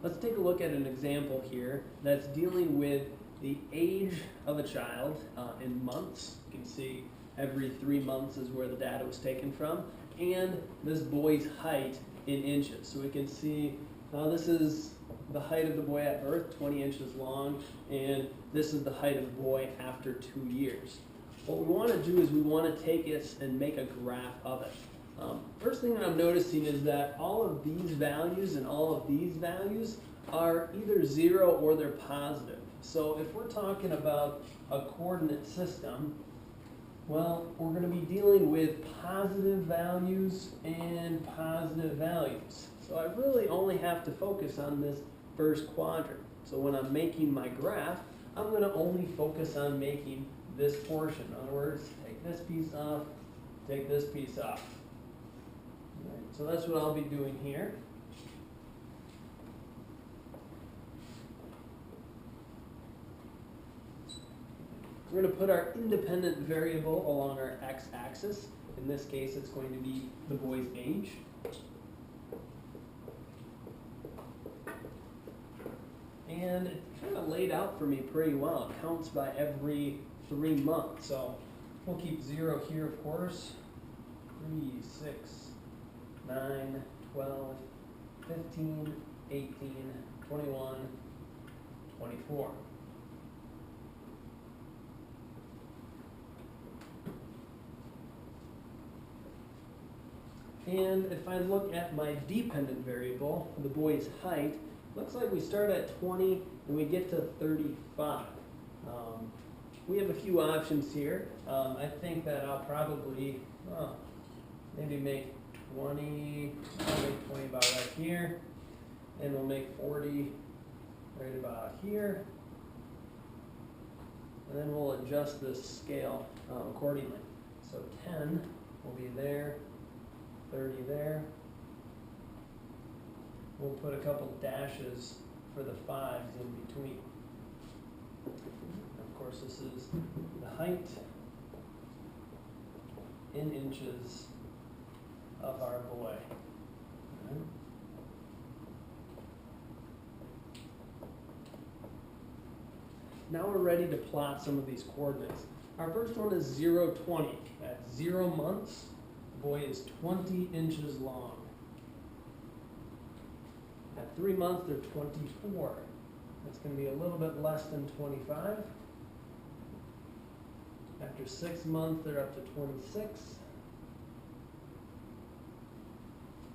let's take a look at an example here that's dealing with the age of a child in months. You can see every 3 months is where the data was taken from, and this boy's height in inches. So we can see this is the height of the boy at birth, 20 inches long, and this is the height of the boy after 2 years. What we want to do is we want to take it and make a graph of it. First thing that I'm noticing is that all of these values and all of these values are either 0 or they're positive. So if we're talking about a coordinate system, well, we're going to be dealing with positive values and positive values. So I really only have to focus on this first quadrant. So when I'm making my graph, I'm going to only focus on making this portion. In other words, take this piece off, take this piece off. Right, so that's what I'll be doing here. We're going to put our independent variable along our x-axis. In this case, it's going to be the boy's age. And it kind of laid out for me pretty well. It counts by every 3 months. So we'll keep 0 here, of course. 3, 6, 9, 12, 15, 18, 21, 24. And if I look at my dependent variable, the boy's height, looks like we start at 20 and we get to 35. We have a few options here. I think that I'll probably maybe make 20, I'll make 20 about right here, and we'll make 40 right about here. And then we'll adjust this scale accordingly. So 10 will be there, 30 there. We'll put a couple dashes for the 5s in between. Of course, this is the height in inches of our boy. Right. Now we're ready to plot some of these coordinates. Our first one is 0, 20. At 0 months, the boy is 20 inches long. At 3 months, they're 24. That's going to be a little bit less than 25. After 6 months, they're up to 26.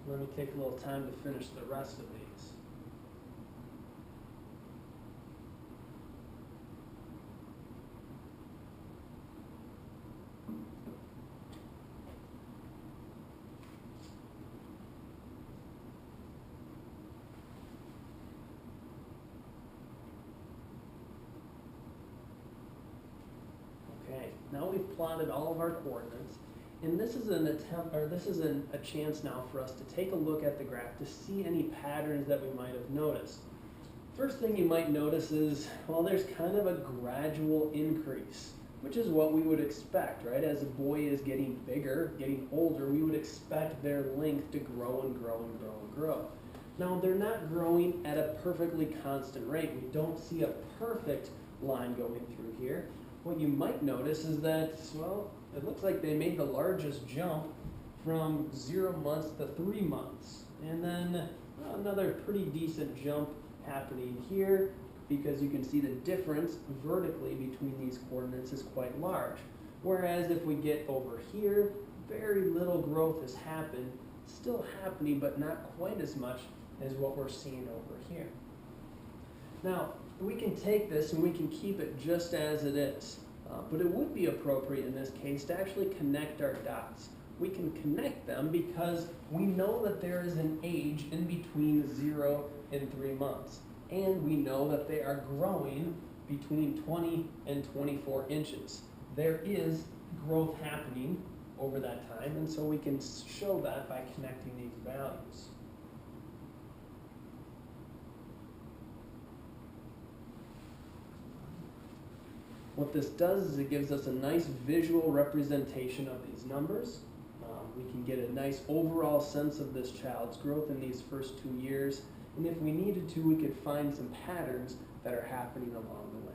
Let me take a little time to finish the rest of these. Now we've plotted all of our coordinates, and this is an attempt, or this is a chance now for us to take a look at the graph to see any patterns that we might have noticed. First thing you might notice is, well, there's kind of a gradual increase, which is what we would expect, right? As a boy is getting bigger, getting older, we would expect their length to grow and grow and grow and grow. Now, they're not growing at a perfectly constant rate. We don't see a perfect line going through here. What you might notice is that, well, it looks like they made the largest jump from 0 months to 3 months. And then another pretty decent jump happening here, because you can see the difference vertically between these coordinates is quite large. Whereas if we get over here, very little growth has happened, still happening, but not quite as much as what we're seeing over here. Now, we can take this and we can keep it just as it is, but it would be appropriate in this case to actually connect our dots. We can connect them because we know that there is an age in between 0 and 3 months, and we know that they are growing between 20 and 24 inches. There is growth happening over that time, and so we can show that by connecting these values. What this does is it gives us a nice visual representation of these numbers. We can get a nice overall sense of this child's growth in these first 2 years, and if we needed to, we could find some patterns that are happening along the way.